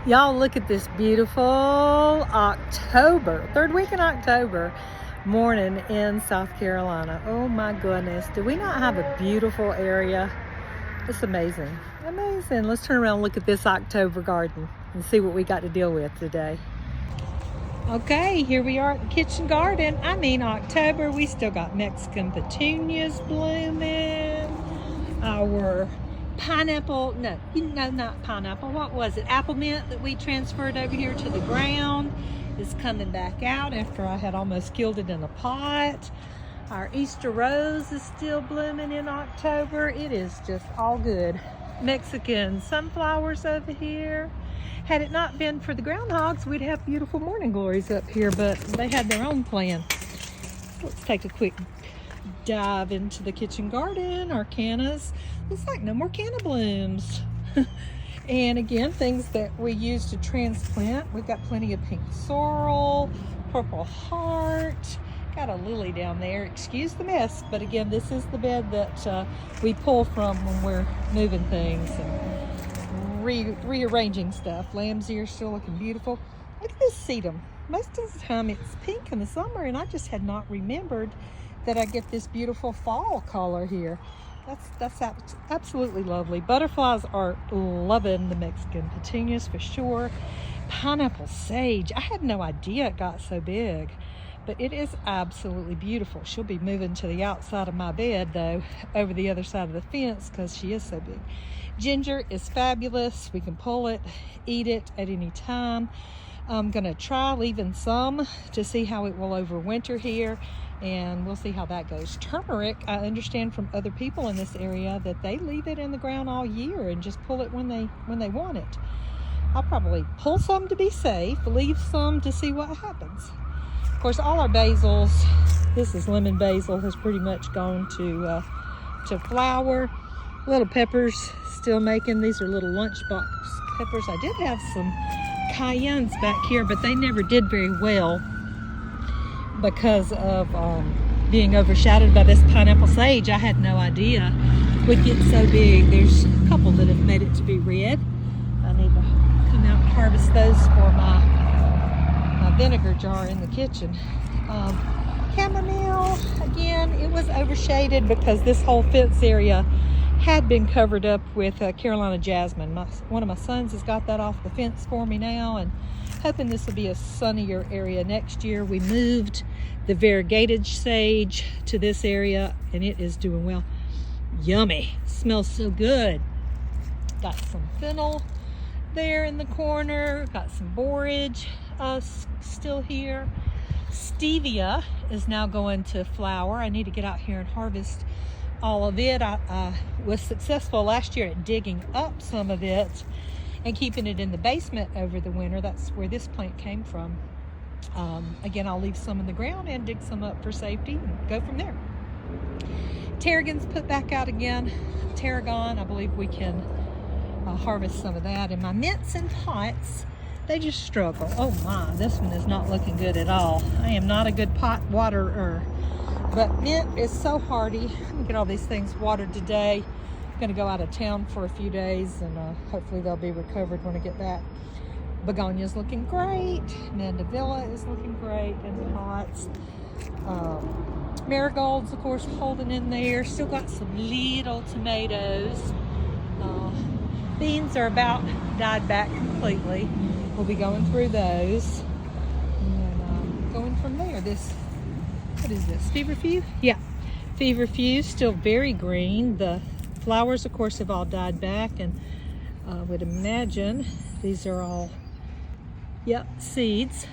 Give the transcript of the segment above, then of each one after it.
Y'all look at this beautiful October, third week in October morning in South Carolina. Oh my goodness, do we not have a beautiful area? It's amazing, amazing. Let's turn around and look at this October garden and see what we got to deal with today. Okay, here we are at the kitchen garden. October, we still got Mexican petunias blooming. Our pineapple, no, not pineapple, what was it? Apple mint that we transferred over here to the ground is coming back out after I had almost killed it in a pot. Our Easter rose is still blooming in October. It is just all good. Mexican sunflowers over here. Had it not been for the groundhogs, we'd have beautiful morning glories up here, but they had their own plan. Let's take a quick dive into the kitchen garden. Our cannas, looks like no more canna blooms. And again, things that we use to transplant. We've got plenty of pink sorrel, purple heart, got a lily down there. Excuse the mess, but again, this is the bed that we pull from when we're moving things and rearranging stuff. Lamb's ear still looking beautiful. Look at this sedum. Most of the time it's pink in the summer, and I just had not remembered that I get this beautiful fall color here. That's absolutely lovely. Butterflies are loving the Mexican petunias for sure. Pineapple sage, I had no idea it got so big, but it is absolutely beautiful. She'll be moving to the outside of my bed though, over the other side of the fence, because she is so big. Ginger is fabulous. We can pull it, eat it at any time. I'm gonna try leaving some to see how it will overwinter here, and we'll see how that goes. Turmeric, I understand from other people in this area that they leave it in the ground all year and just pull it when they want it. I'll probably pull some to be safe, leave some to see what happens. Of course, all our basils, this is lemon basil, has pretty much gone to flower. Little peppers still making. These are little lunchbox peppers. I did have some cayennes back here, but they never did very well because of being overshadowed by this pineapple sage. I had no idea would get so big. There's a couple that have made it to be red. I need to come out and harvest those for my vinegar jar in the kitchen. Chamomile, again, it was overshaded because this whole fence area had been covered up with Carolina jasmine. One of my sons has got that off the fence for me now, and hoping this will be a sunnier area next year. We moved the variegated sage to this area, and it is doing well. Yummy, smells so good. Got some fennel there in the corner, got some borage still here. Stevia is now going to flower. I need to get out here and harvest all of it. I was successful last year at digging up some of it and keeping it in the basement over the winter. That's where this plant came from. Again, I'll leave some in the ground and dig some up for safety and go from there. Tarragon's put back out again. Tarragon, I believe we can harvest some of that. And my mints and pots, they just struggle. Oh my, this one is not looking good at all. I am not a good pot waterer. But mint is so hardy. I'm gonna get all these things watered today. I'm gonna go out of town for a few days, and hopefully they'll be recovered when I get back. Begonia's looking great. Mandevilla is looking great in the pots. Marigolds, of course, holding in there. Still got some little tomatoes. Beans are about died back completely. We'll be going through those and going from there. What is this, feverfew? Yeah, feverfew, still very green. The flowers, of course, have all died back, and I would imagine these are all, yep, seeds.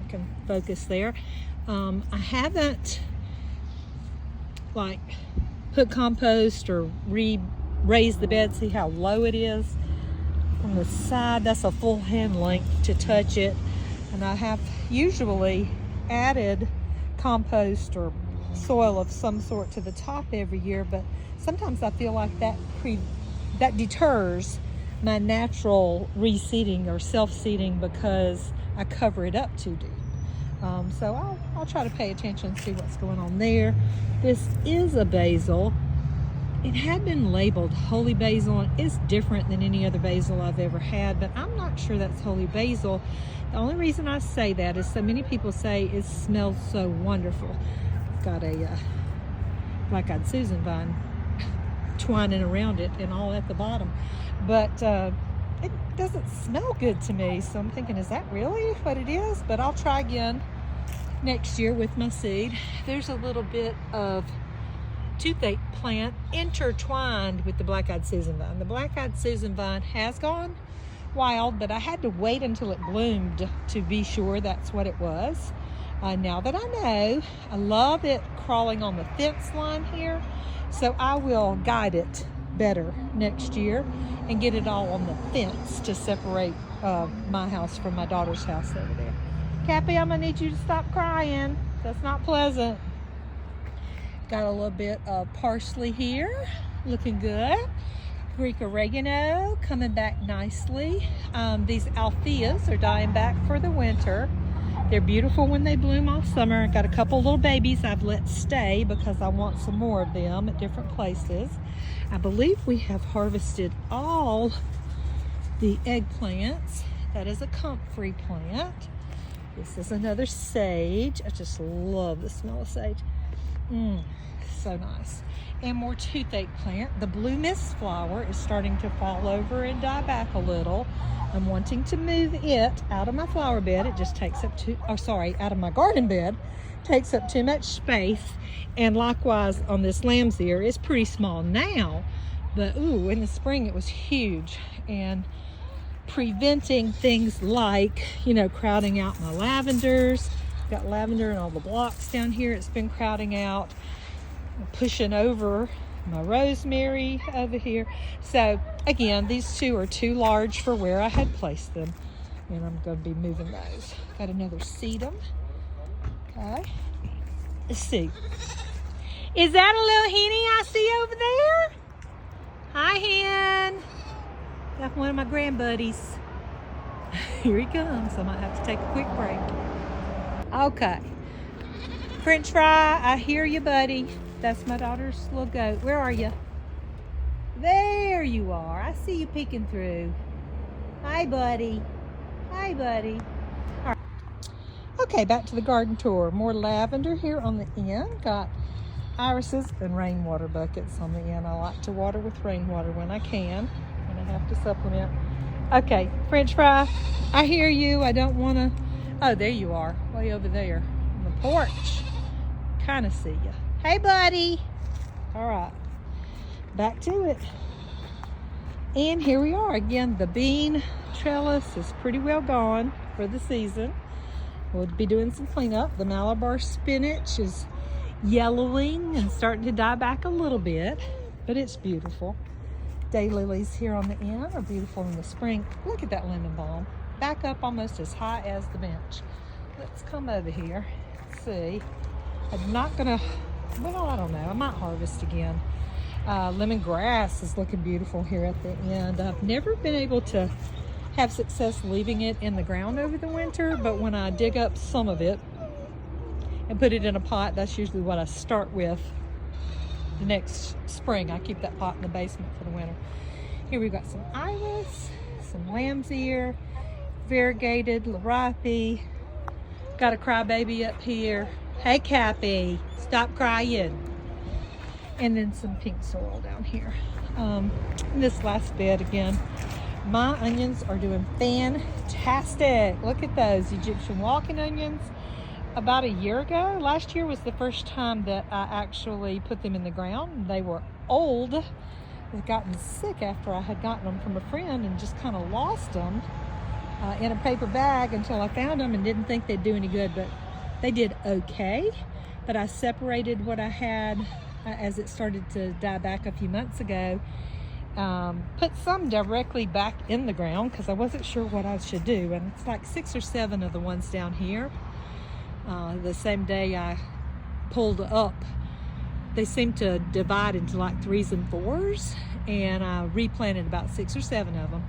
I can focus there. I haven't put compost or raised the bed, see how low it is. On the side, that's a full hand length to touch it, and I have usually added compost or soil of some sort to the top every year, but sometimes I feel like that deters my natural reseeding or self-seeding because I cover it up too deep. So I'll try to pay attention and see what's going on there. This is a basil. it had been labeled holy basil, and it's different than any other basil I've ever had, but I'm not sure that's holy basil. The only reason I say that is so many people say it smells so wonderful. I've got a black-eyed Susan vine twining around it and all at the bottom, but it doesn't smell good to me, so I'm thinking, is that really what it is? But I'll try again next year with my seed. There's a little bit of toothache plant intertwined with the black-eyed Susan vine. The black-eyed Susan vine has gone wild, but I had to wait until it bloomed to be sure that's what it was. Now that I know, I love it crawling on the fence line here, so I will guide it better next year and get it all on the fence to separate my house from my daughter's house over there. Cappy, I'm gonna need you to stop crying. That's not pleasant. Got a little bit of parsley here, looking good. Greek oregano coming back nicely. These altheas are dying back for the winter. They're beautiful when they bloom all summer. Got a couple little babies I've let stay because I want some more of them at different places. I believe we have harvested all the eggplants. That is a comfrey plant. This is another sage. I just love the smell of sage. So nice. And more toothache plant. The blue mist flower is starting to fall over and die back a little. I'm wanting to move it out of my flower bed. It just takes up out of my garden bed. Takes up too much space. And likewise on this lamb's ear, it's pretty small now, but ooh, in the spring it was huge. And preventing things like, you know, crowding out my lavenders. Got lavender in all the blocks down here. It's been crowding out. Pushing over my rosemary over here. So again, these two are too large for where I had placed them, and I'm going to be moving those. Got another sedum. Okay, let's see. Is that a little henny I see over there? Hi, hen. Got one of my grandbuddies. Here he comes. I might have to take a quick break. Okay, French fry, I hear you, buddy. That's my daughter's little goat. Where are you? There you are. I see you peeking through. Hi, buddy. Hi, buddy. All right. Okay, back to the garden tour. More lavender here on the end. Got irises and rainwater buckets on the end. I like to water with rainwater when I can, when I have to supplement. Okay, French fry, I hear you. I don't want to... Oh, there you are. Way over there on the porch. Kind of see you. Hey, buddy. All right, back to it. And here we are again. The bean trellis is pretty well gone for the season. We'll be doing some cleanup. The Malabar spinach is yellowing and starting to die back a little bit, but it's beautiful. Daylilies here on the end are beautiful in the spring. Look at that lemon balm. Back up almost as high as the bench. Let's come over here. Let's see. I'm not gonna, well, I don't know. I might harvest again. Lemongrass is looking beautiful here at the end. I've never been able to have success leaving it in the ground over the winter, but when I dig up some of it and put it in a pot, that's usually what I start with the next spring. I keep that pot in the basement for the winter. Here we've got some iris, some lamb's ear, variegated laripe. Got a crybaby up here. Hey, Cappy, stop crying. And then some pink sorrel down here. In this last bed again, my onions are doing fantastic. Look at those Egyptian walking onions. About a year ago, last year was the first time that I actually put them in the ground. They were old. I'd gotten sick after I had gotten them from a friend and just kind of lost them in a paper bag until I found them and didn't think they'd do any good, but they did okay. But I separated what I had as it started to die back a few months ago. Put some directly back in the ground because I wasn't sure what I should do. And it's like 6 or 7 of the ones down here. The same day I pulled up, they seem to divide into like 3s and 4s, and I replanted about 6 or 7 of them.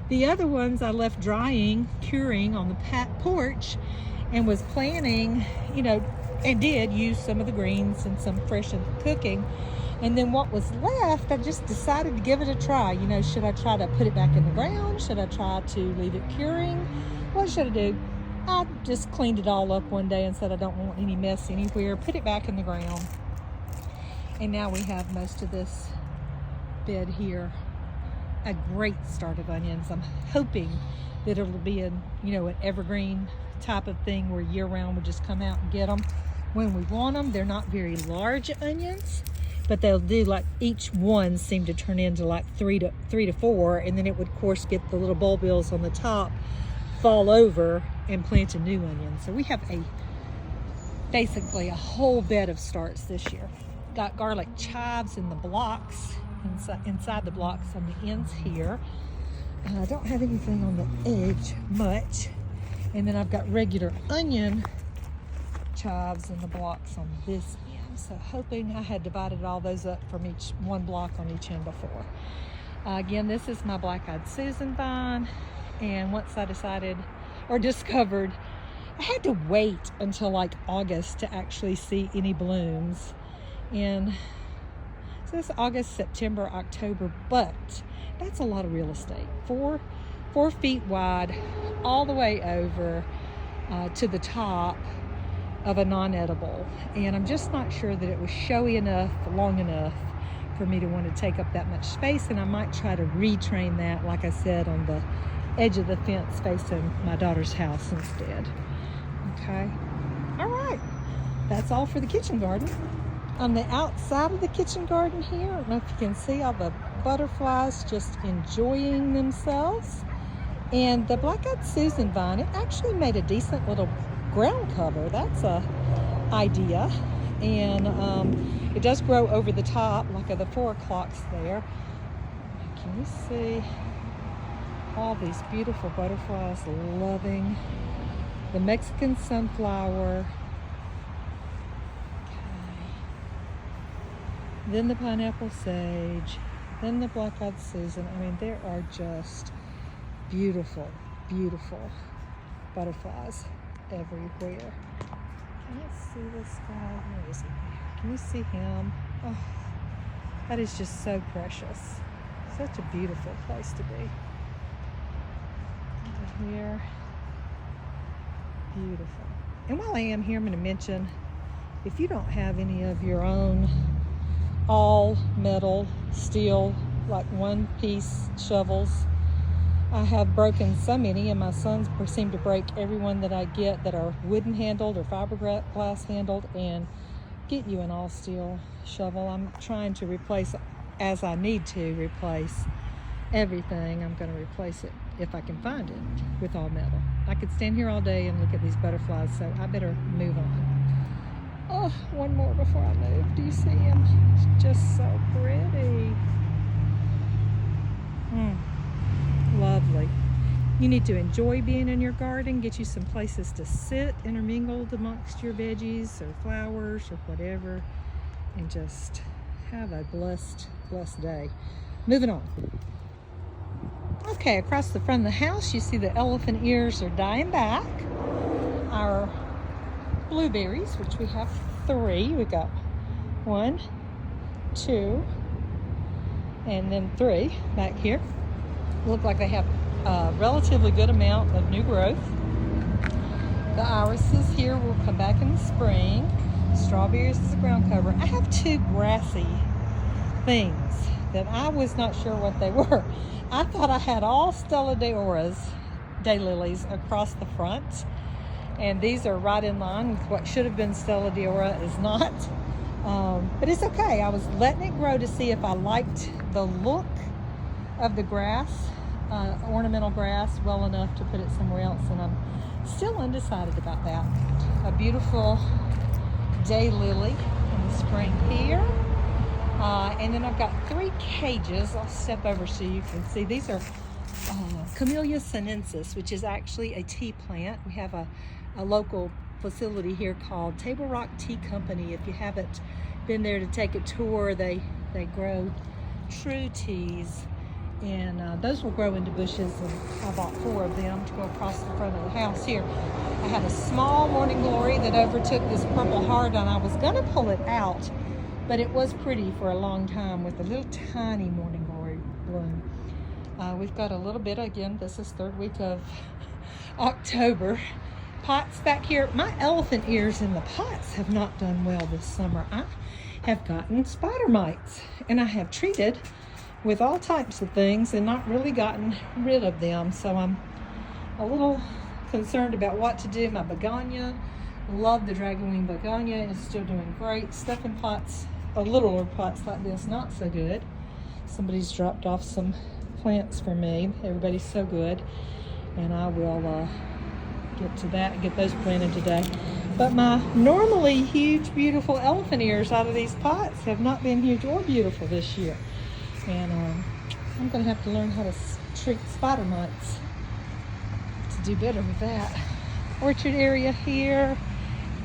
The other ones I left drying, curing on the porch, and was planning, you know, and did use some of the greens and some fresh in cooking, And then what was left, I just decided to give it a try. You know, should I try to put it back in the ground? Should I try to leave it curing? What should I do? I just cleaned it all up one day and said I don't want any mess anywhere. Put it back in the ground. And now we have most of this bed here. A great start of onions. I'm hoping that it'll be an evergreen type of thing where year-round we'll just come out and get them when we want them. They're not very large onions, but they'll do, like, each one seem to turn into like three to four, and then it would of course get the little bulbils on the top fall over and plant a new onion. So we have basically a whole bed of starts this year. Got garlic chives in the blocks, inside the blocks on the ends here. I don't have anything on the edge much. And then I've got regular onion chives in the blocks on this end. So hoping I had divided all those up from each one block on each end before. Again, this is my black-eyed Susan vine. And once I discovered, I had to wait until like August to actually see any blooms. And so it's August, September, October, but that's a lot of real estate. Four feet wide, all the way over to the top of a non-edible. And I'm just not sure that it was showy enough, long enough for me to want to take up that much space. And I might try to retrain that, like I said, on the edge of the fence facing my daughter's house instead. Okay, all right, that's all for the kitchen garden. On the outside of the kitchen garden here, I don't know if you can see all the butterflies just enjoying themselves. And the black-eyed Susan vine, it actually made a decent little ground cover. That's a idea. And it does grow over the top, like of the 4 o'clocks there. Can you see all these beautiful butterflies loving the Mexican sunflower? Then the pineapple sage, then the black-eyed Susan. I mean, there are just beautiful, beautiful butterflies everywhere. Can you see this guy? Where is he? Can you see him? Oh, that is just so precious. Such a beautiful place to be. Over here, beautiful. And while I am here, I'm going to mention, if you don't have any of your own all metal, steel, like one-piece shovels, I have broken so many, and my sons seem to break every one that I get that are wooden handled or fiberglass handled, and get you an all steel shovel. I'm trying to replace, as I need to replace everything. I'm going to replace it if I can find it with all metal. I could stand here all day and look at these butterflies, so I better move on. Oh, one more before I move. Do you see him? It's just so pretty. Lovely. You need to enjoy being in your garden. Get you some places to sit intermingled amongst your veggies or flowers or whatever, and just have a blessed day. Moving on. Okay, across the front of the house, you see the elephant ears are dying back. Our blueberries, which we have 3. We got 1, 2, and then 3 back here. Look like they have a relatively good amount of new growth. The irises here will come back in the spring. Strawberries is a ground cover. I have 2 grassy things that I was not sure what they were. I thought I had all Stella daylilies across the front, and these are right in line with what should have been Stella Diora is not. But it's okay. I was letting it grow to see if I liked the look of the grass, ornamental grass, well enough to put it somewhere else, and I'm still undecided about that. A beautiful daylily in the spring here. And then I've got 3 cages. I'll step over so you can see. These are Camellia sinensis, which is actually a tea plant. We have a local facility here called Table Rock Tea Company. If you haven't been there to take a tour, they grow true teas, and those will grow into bushes, and I bought 4 of them to go across the front of the house here. I had a small morning glory that overtook this purple heart, and I was gonna pull it out but it was pretty for a long time with a little tiny morning glory bloom. We've got a little bit, again, this is third week of October. Pots back here. My elephant ears in the pots have not done well this summer. I have gotten spider mites, and I have treated with all types of things and not really gotten rid of them. So I'm a little concerned about what to do. My begonia, love the dragonwing begonia, is still doing great. Stuff in pots, littler pots like this, not so good. Somebody's dropped off some plants for me. Everybody's so good, and I will get to that and get those planted today. But my normally huge, beautiful elephant ears out of these pots have not been huge or beautiful this year. And I'm going to have to learn how to treat spider mites to do better with that. Orchard area here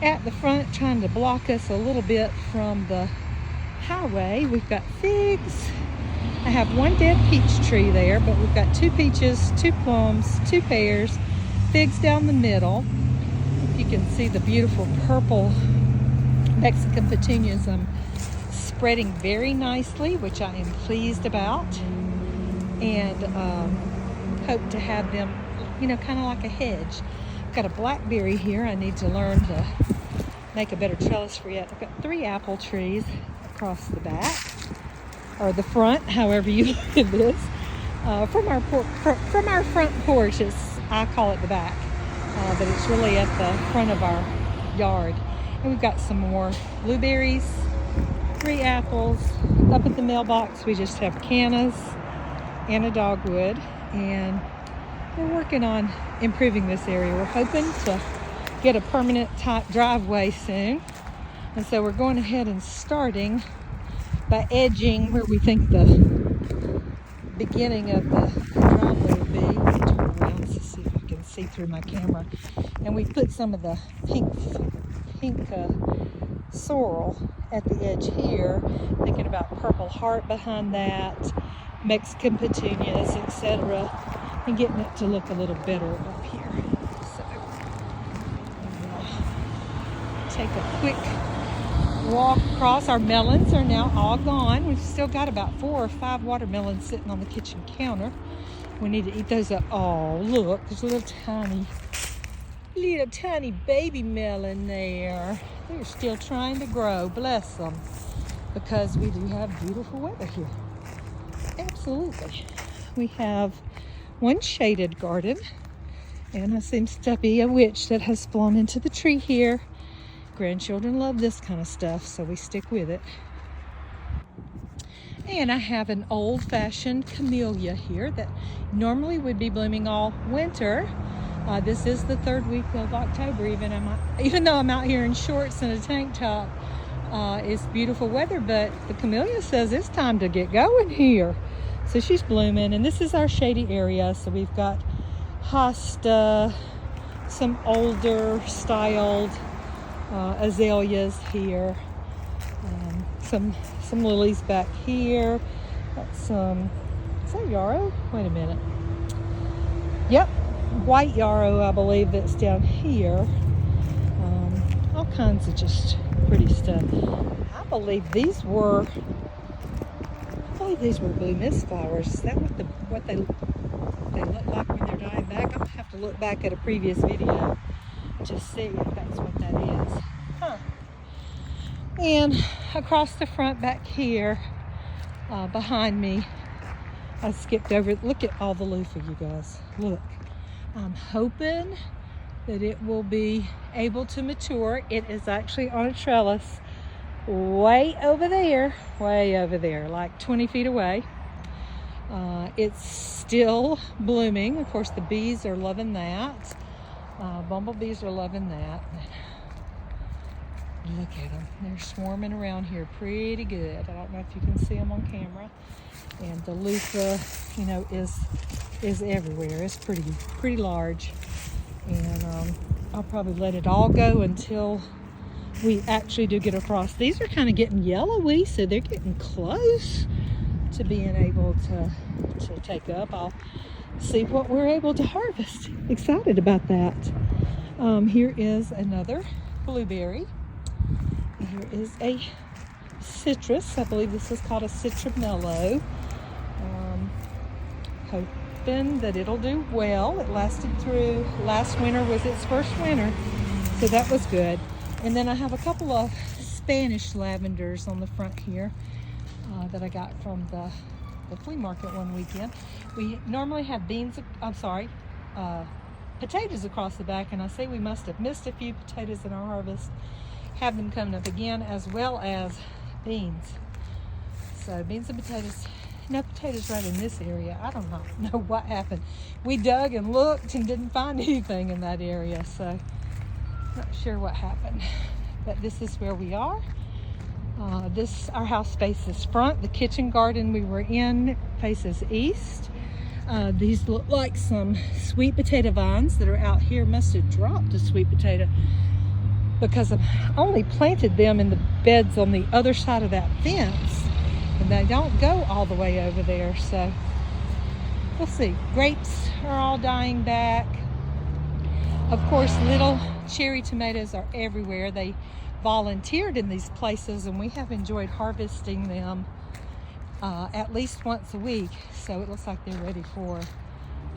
at the front, trying to block us a little bit from the highway. We've got figs. I have one dead peach tree there, but we've got 2 peaches, 2 plums, 2 pears, figs down the middle. You can see the beautiful purple Mexican petunias spreading very nicely, which I am pleased about, and hope to have them, you know, kind of like a hedge. I've got a blackberry here I need to learn to make a better trellis for yet. I've got 3 apple trees across the back, or the front, however you look at this. From our front porch, I call it the back, but it's really at the front of our yard. And we've got some more blueberries, 3 apples. Up at the mailbox, we just have cannas and a dogwood, and we're working on improving this area. We're hoping to get a permanent type driveway soon, and so we're going ahead and starting by edging where we think the beginning of the driveway will be. Let me turn around to see if you can see through my camera. And we put some of the pink sorrel at the edge here, thinking about purple heart behind that, Mexican petunias, etc., and getting it to look a little better up here. So take a quick walk across. Our melons are now all gone. We've still got about 4 or 5 watermelons sitting on the kitchen counter. We need to eat those up. Oh, look, there's a little tiny baby melon there. They're still trying to grow, bless them, because we do have beautiful weather here. Absolutely. We have one shaded garden, and there seems to be a witch that has flown into the tree here. Grandchildren love this kind of stuff, so we stick with it. And I have an old-fashioned camellia here that normally would be blooming all winter. This is the 3rd week of October, even though I'm out here in shorts and a tank top. It's beautiful weather, but the camellia says it's time to get going here. So she's blooming, and this is our shady area. So we've got hosta, some older styled azaleas here, some lilies back here. Got some, is that yarrow? Wait a minute. Yep, white yarrow, I believe, that's down here. All kinds of just pretty stuff. I believe these were blue mist flowers. Is that what they look like when they're dying back? I'm gonna have to look back at a previous video to see if that's what that is. Huh. And across the front back here, behind me, I skipped over. Look at all the loofah, you guys. Look. I'm hoping that it will be able to mature. It is actually on a trellis way over there, like 20 feet away. It's still blooming. Of course, the bees are loving that. Bumblebees are loving that. Look at them. They're swarming around here pretty good. I don't know if you can see them on camera. And the loofah, you know, is everywhere. It's pretty large. And I'll probably let it all go until we actually do get across. These are kind of getting yellowy, so they're getting close to being able to take up. I'll see what we're able to harvest. Excited about that. Here is another blueberry. Here is a citrus. I believe this is called a citramelo. Hoping that it'll do well. It lasted through, last winter was its first winter, so that was good. And then I have a couple of Spanish lavenders on the front here that I got from the flea market one weekend. We normally have potatoes across the back, and I say we must have missed a few potatoes in our harvest. Have them coming up again, as well as beans. So beans and potatoes. No potatoes right in this area. I don't know what happened. We dug and looked and didn't find anything in that area, so not sure what happened. But this is where we are. Our house faces front. The kitchen garden we were in faces east. These look like some sweet potato vines that are out here. Must have dropped a sweet potato because I've only planted them in the beds on the other side of that fence, and they don't go all the way over there, so we'll see. Grapes are all dying back. Of course, little cherry tomatoes are everywhere. They volunteered in these places, and we have enjoyed harvesting them at least once a week, so it looks like they're ready for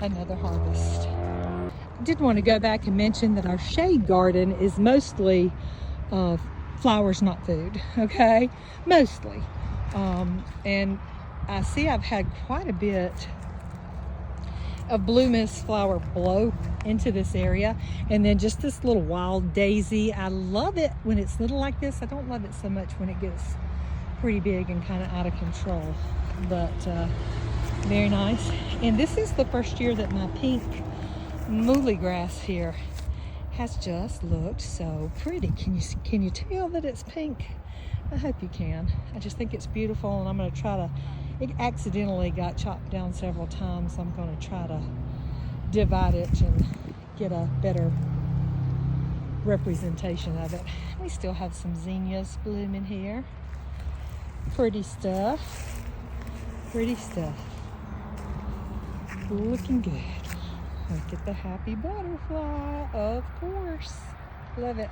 another harvest. I did want to go back and mention that our shade garden is mostly flowers, not food, okay? Mostly. And I see I've had quite a bit of blue mist flower blow into this area, and then just this little wild daisy. I love it when it's little like this. I don't love it so much when it gets pretty big and kind of out of control, but very nice. And this is the first year that my pink muhly grass here has just looked so pretty. Can you tell that it's pink? I hope you can. I just think it's beautiful, and I'm going to try to, it accidentally got chopped down several times. I'm going to try to divide it and get a better representation of it. We still have some zinnias blooming here. Pretty stuff. Pretty stuff. Looking good. Look at the happy butterfly, of course. Love it.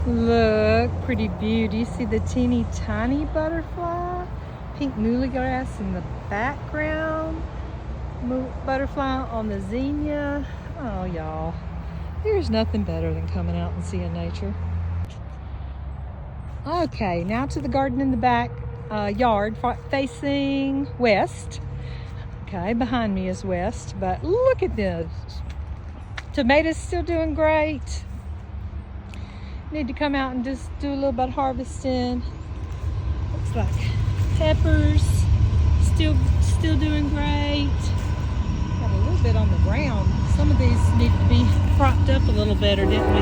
Look, pretty beauty. You see the teeny tiny butterfly? Pink muhly grass in the background. Butterfly on the zinnia. Oh, y'all. There's nothing better than coming out and seeing nature. Okay, now to the garden in the back yard facing west. Okay, behind me is west, but look at this. Tomatoes still doing great. Need to come out and just do a little bit of harvesting. Looks like peppers still doing great. Got a little bit on the ground. Some of these need to be propped up a little better, didn't we?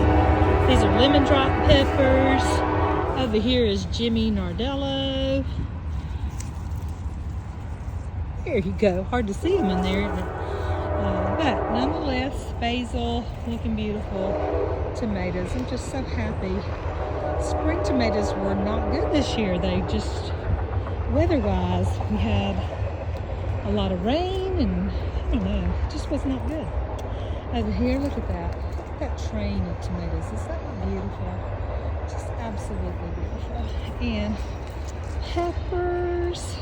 These are lemon drop peppers. Over here is Jimmy Nardello. There you go. Hard to see them in there, isn't it? But nonetheless, basil, looking beautiful. Tomatoes, I'm just so happy. Spring tomatoes were not good this year. They just, weather-wise, we had a lot of rain, and I don't know, it just was not good. Over here, look at that. Look at that train of tomatoes. Is that not beautiful? Just absolutely beautiful. And peppers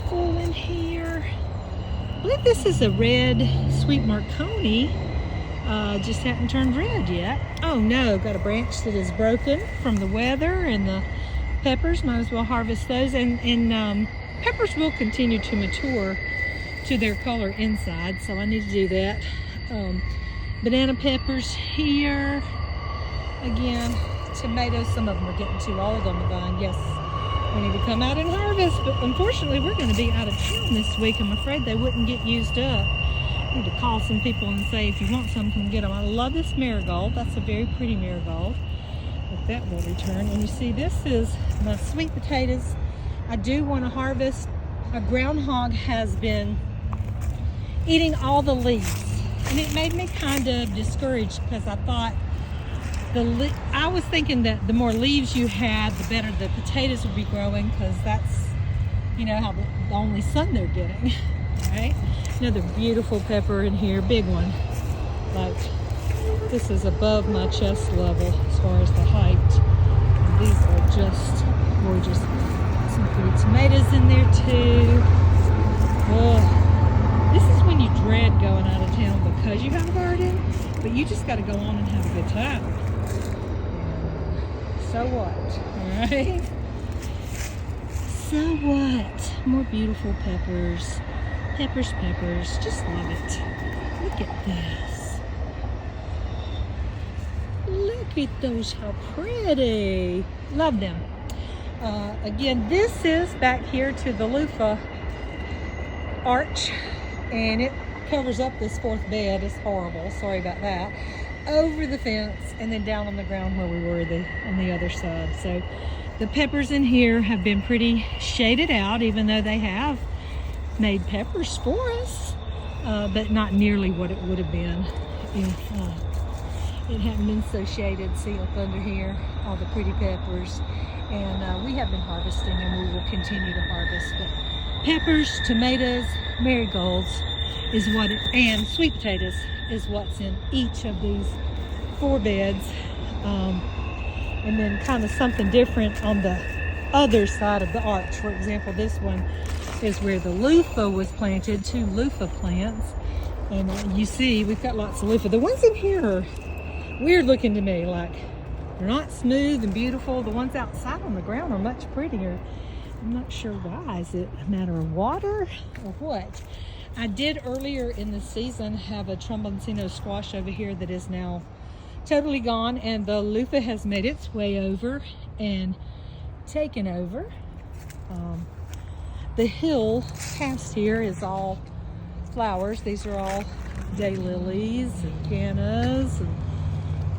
full in here. I believe this is a red sweet Marconi. Just hadn't turned red yet. Oh no, got a branch that is broken from the weather, and the peppers, might as well harvest those. And peppers will continue to mature to their color inside, so I need to do that. Banana peppers here. Again, tomatoes, some of them are getting too old on the vine. Yes, we need to come out and harvest, but unfortunately we're going to be out of town this week. I'm afraid they wouldn't get used up. I need to call some people and say, if you want some, come get them. I love this marigold. That's a very pretty marigold. But that will return. And you see, this is my sweet potatoes. I do want to harvest. A groundhog has been eating all the leaves, and it made me kind of discouraged, because I thought I was thinking that the more leaves you had, the better the potatoes would be growing, because that's, you know, how the only sun they're getting. Right? Another beautiful pepper in here, big one. Like, this is above my chest level as far as the height. just gorgeous. Some pretty tomatoes in there too. Oh, this is when you dread going out of town because you have a garden, but you just got to go on and have a good time. So what, alright? So what? More beautiful peppers. Peppers, just love it. Look at this. Look at those, how pretty. Love them. Again, this is back here to the loofah arch, and it covers up this fourth bed. It's horrible, sorry about that. Over the fence and then down on the ground where we were on the other side. So the peppers in here have been pretty shaded out, even though they have made peppers for us, but not nearly what it would have been if it hadn't been so shaded. See up under here, all the pretty peppers. And we have been harvesting, and we will continue to harvest. But peppers, tomatoes, marigolds is what and sweet potatoes is what's in each of these 4 beds. And then kind of something different on the other side of the arch. For example, this one is where the loofah was planted, 2 loofah plants. And you see, we've got lots of loofah. The ones in here are weird looking to me, like they're not smooth and beautiful. The ones outside on the ground are much prettier. I'm not sure why. Is it a matter of water or what? I did earlier in the season have a tromboncino squash over here that is now totally gone, and the loofah has made its way over and taken over. The hill past here is all flowers. These are all daylilies and cannas, and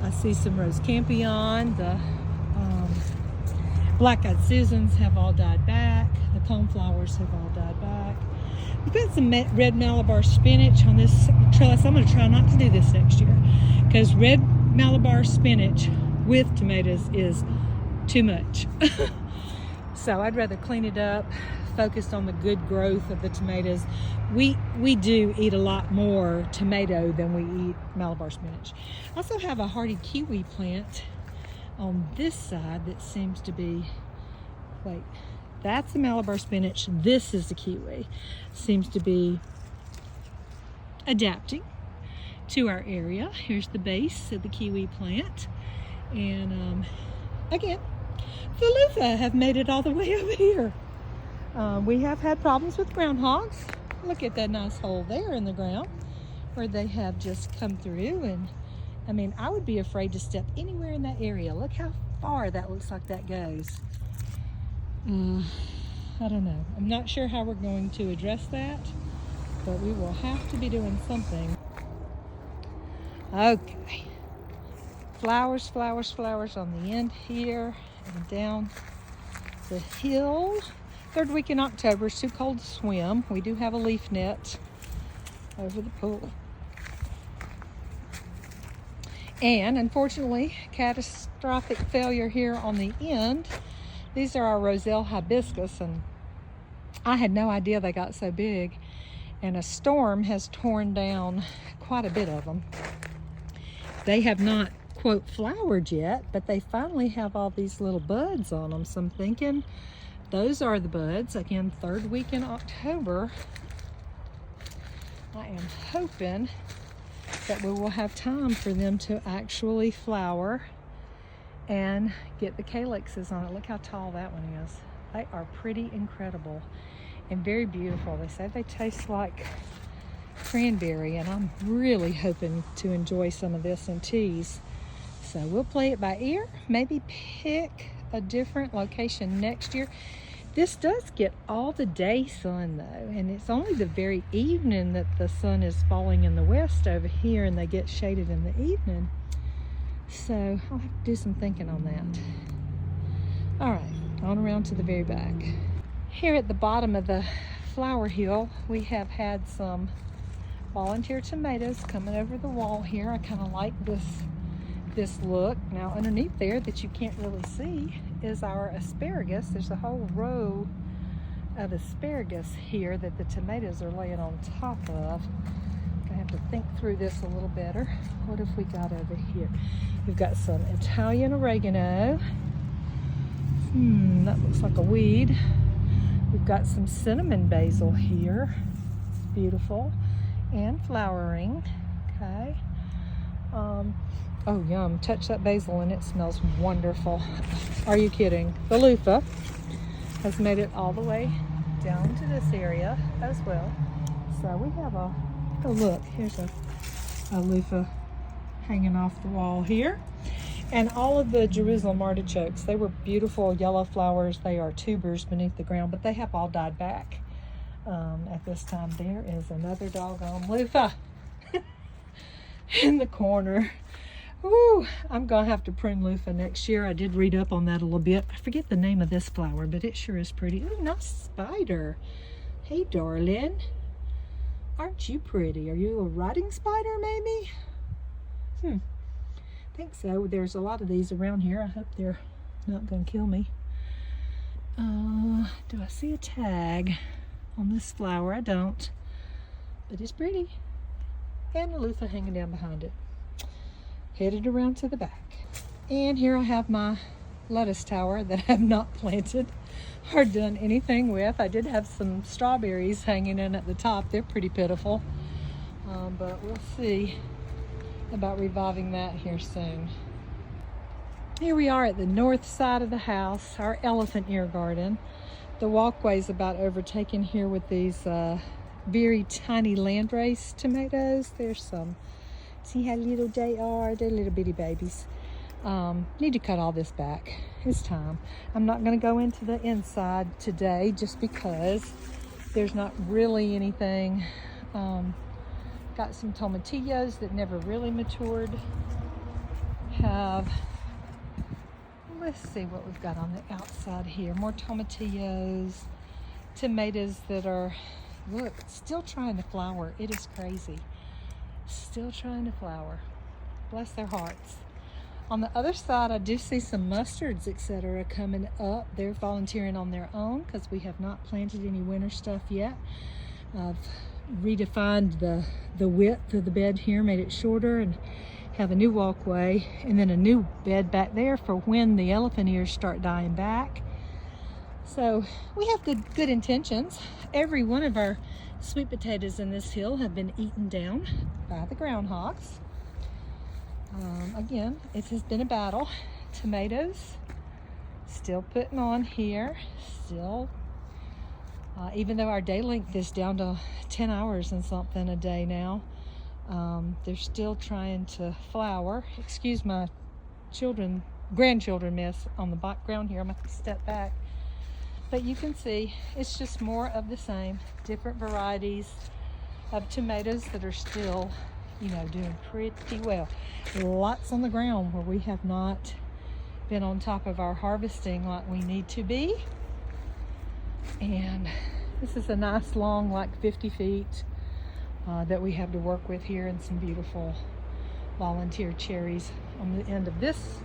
I see some rose campion. The black-eyed Susans have all died back. The coneflowers have all died back. We've got some red Malabar spinach on this trellis. I'm going to try not to do this next year because red Malabar spinach with tomatoes is too much. So I'd rather clean it up, focus on the good growth of the tomatoes. We do eat a lot more tomato than we eat Malabar spinach. I also have a hardy kiwi plant on this side that seems to be, wait, that's the Malabar spinach. This is the kiwi. Seems to be adapting to our area. Here's the base of the kiwi plant. And again, the loofah have made it all the way over here. We have had problems with groundhogs. Look at that nice hole there in the ground where they have just come through. And I mean, I would be afraid to step anywhere in that area. Look how far that looks like that goes. I don't know. I'm not sure how we're going to address that, but we will have to be doing something. Okay. Flowers, flowers, flowers on the end here and down the hill. 3rd week in October. It's too cold to swim. We do have a leaf net over the pool. And unfortunately, catastrophic failure here on the end. These are our Roselle hibiscus, and I had no idea they got so big. And a storm has torn down quite a bit of them. They have not, quote, flowered yet, but they finally have all these little buds on them. So I'm thinking those are the buds. Again, 3rd week in October. I am hoping that we will have time for them to actually flower and get the calyxes on it. Look how tall that one is. They are pretty incredible and very beautiful. They say they taste like cranberry, and I'm really hoping to enjoy some of this in teas. So we'll play it by ear, maybe pick a different location next year. This does get all the day sun though, and it's only the very evening that the sun is falling in the west over here, and they get shaded in the evening. So I'll have to do some thinking on that. All right, on around to the very back. Here at the bottom of the flower hill, we have had some volunteer tomatoes coming over the wall here. I kind of like this look. Now underneath there that you can't really see is our asparagus. There's a whole row of asparagus here that the tomatoes are laying on top of. I have to think through this a little better. What have we got over here? We've got some Italian oregano, That looks like a weed. We've got some cinnamon basil here. It's beautiful and flowering. Okay. Oh, yum. Touch that basil and it smells wonderful. Are you kidding? The loofah has made it all the way down to this area as well. So we have oh look, here's a loofah hanging off the wall here. And all of the Jerusalem artichokes, they were beautiful yellow flowers. They are tubers beneath the ground, but they have all died back at this time. There is another doggone loofah in the corner. Ooh, I'm gonna have to prune loofah next year. I did read up on that a little bit. I forget the name of this flower, but it sure is pretty. Ooh, nice spider. Hey, darling. Aren't you pretty? Are you a riding spider, maybe? I think so. There's a lot of these around here. I hope they're not gonna kill me. Do I see a tag on this flower? I don't, but it's pretty. And a loofah hanging down behind it. Headed around to the back. And here I have my lettuce tower that I have not planted or done anything with. I did have some strawberries hanging in at the top. They're pretty pitiful, but we'll see about reviving that here soon. Here we are at the north side of the house, our elephant ear garden. The walkway's about overtaken here with these very tiny landrace tomatoes. There's some. See how little they are? They're little bitty babies. Need to cut all this back. It's time. I'm not going to go into the inside today just because there's not really anything. Got some tomatillos that never really matured. Let's see what we've got on the outside here. More tomatillos. Tomatoes that are, look, still trying to flower. It is crazy. Still trying to flower. Bless their hearts. On the other side, I do see some mustards, etc. coming up. They're volunteering on their own because we have not planted any winter stuff yet. I've redefined the width of the bed here, made it shorter, and have a new walkway, and then a new bed back there for when the elephant ears start dying back. So we have good intentions. Every one of our sweet potatoes in this hill have been eaten down by the groundhogs. Again, it has been a battle. Tomatoes, still putting on here. Still, even though our day length is down to 10 hours and something a day now, they're still trying to flower. Excuse my grandchildren mess on the background here. I'm going to step back. But you can see it's just more of the same, different varieties of tomatoes that are still, you know, doing pretty well. Lots on the ground where we have not been on top of our harvesting like we need to be. And this is a nice long, like 50 feet that we have to work with here, and some beautiful volunteer cherries on the end of this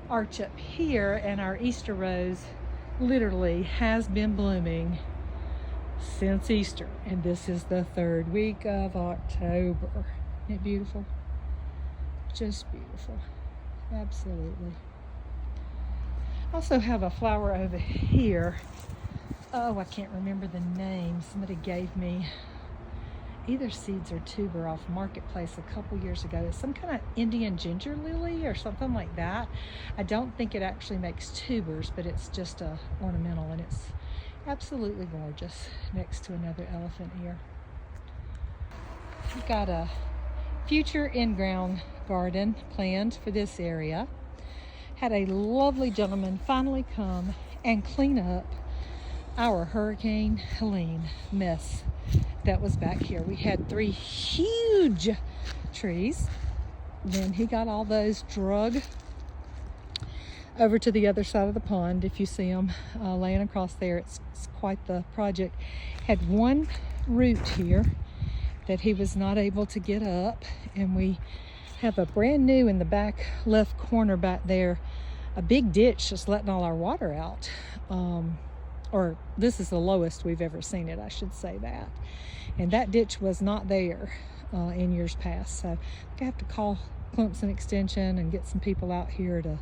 arch up here. And our Easter rose literally has been blooming since Easter, and this is the 3rd week of October. Isn't it beautiful? Just beautiful. Absolutely. Also have a flower over here. Oh, I can't remember the name. Somebody gave me either seeds or tuber off Marketplace a couple years ago. It's some kind of Indian ginger lily or something like that. I don't think it actually makes tubers, but it's just a ornamental, and it's absolutely gorgeous next to another elephant ear. We've got a future in-ground garden planned for this area. Had a lovely gentleman finally come and clean up our Hurricane Helene mess that was back here. We had 3 huge trees. Then he got all those drug over to the other side of the pond. If you see them laying across there, it's quite the project. Had one root here that he was not able to get up, and we have a brand new in the back left corner back there, a big ditch just letting all our water out. Or this is the lowest we've ever seen it, I should say that. And that ditch was not there in years past. So I have to call Clemson Extension and get some people out here to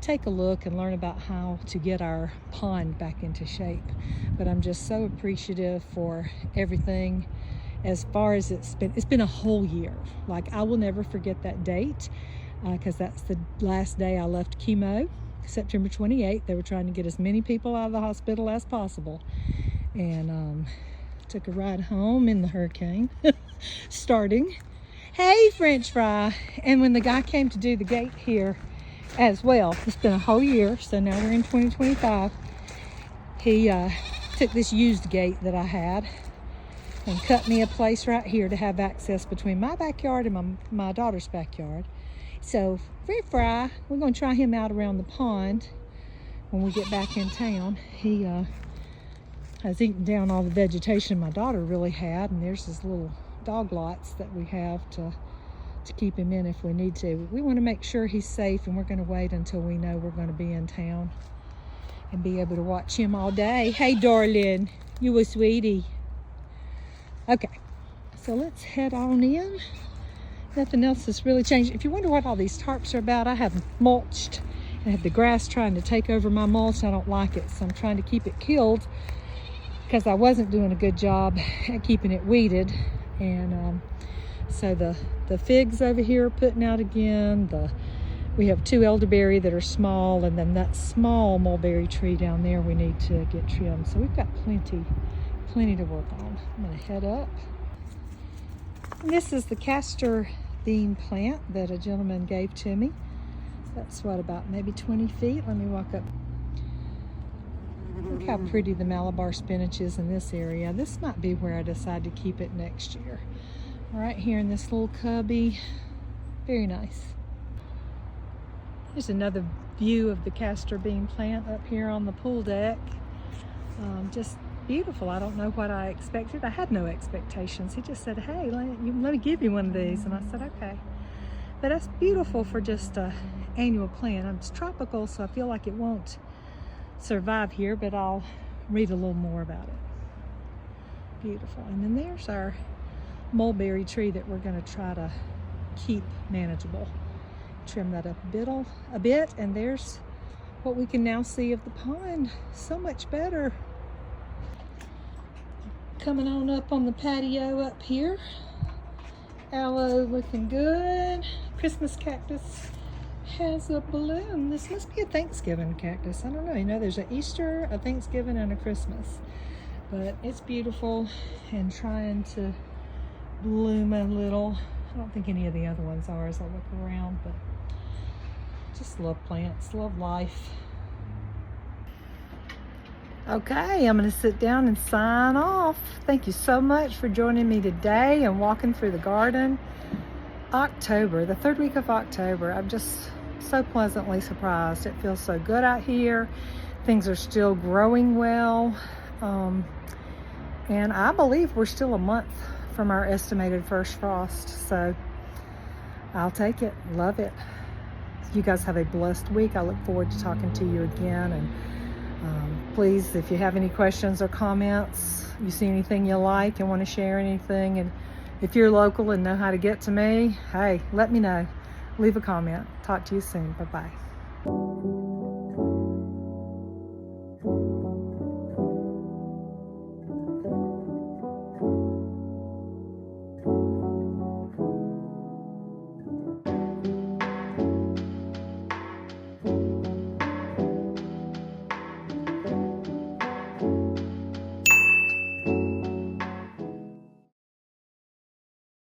take a look and learn about how to get our pond back into shape. But I'm just so appreciative for everything. As far as it's been a whole year. Like, I will never forget that date because that's the last day I left chemo, September 28th. They were trying to get as many people out of the hospital as possible. And took a ride home in the hurricane, starting. Hey, French fry. And when the guy came to do the gate here as well, it's been a whole year, so now we're in 2025. He took this used gate that I had and cut me a place right here to have access between my backyard and my daughter's backyard. So, French fry, we're gonna try him out around the pond when we get back in town. He has eaten down all the vegetation my daughter really had, and there's his little dog lots that we have to keep him in if we need to. We want to make sure he's safe, and we're going to wait until we know we're going to be in town and be able to watch him all day. Hey, darling, you a sweetie. Okay, so let's head on in. Nothing else has really changed. If you wonder what all these tarps are about, I have mulched. I have the grass trying to take over my mulch. I don't like it, so I'm trying to keep it killed because I wasn't doing a good job at keeping it weeded. And so the figs over here are putting out again. We have 2 elderberry that are small, and then that small mulberry tree down there we need to get trimmed. So we've got plenty to work on. I'm gonna head up. And this is the castor bean plant that a gentleman gave to me. That's what, about maybe 20 feet. Let me walk up. Look how pretty the Malabar spinach is in this area. This might be where I decide to keep it next year. Right here in this little cubby. Very nice. Here's another view of the castor bean plant up here on the pool deck. Just beautiful. I don't know what I expected. I had no expectations. He just said, hey, let me give you one of these. And I said, okay. But that's beautiful for just an annual plant. It's tropical, so I feel like it won't survive here, but I'll read a little more about it. Beautiful. And then there's our mulberry tree that we're going to try to keep manageable. Trim that up a bit, and there's what we can now see of the pond. So much better. Coming on up on the patio up here. Aloe looking good. Christmas cactus has a bloom. This must be a Thanksgiving cactus. I don't know. You know, there's an Easter, a Thanksgiving, and a Christmas. But it's beautiful and trying to bloom a little. I don't think any of the other ones are as I look around, but just love plants, love life. Okay, I'm going to sit down and sign off. Thank you so much for joining me today and walking through the garden. October, the 3rd week of October, I'm just so pleasantly surprised. It feels so good out here. Things are still growing well. And I believe we're still a month from our estimated first frost. So I'll take it. Love it. You guys have a blessed week. I look forward to talking to you again. And please, if you have any questions or comments, you see anything you like and want to share anything, and if you're local and know how to get to me, hey, let me know. Leave a comment. Talk to you soon. Bye-bye.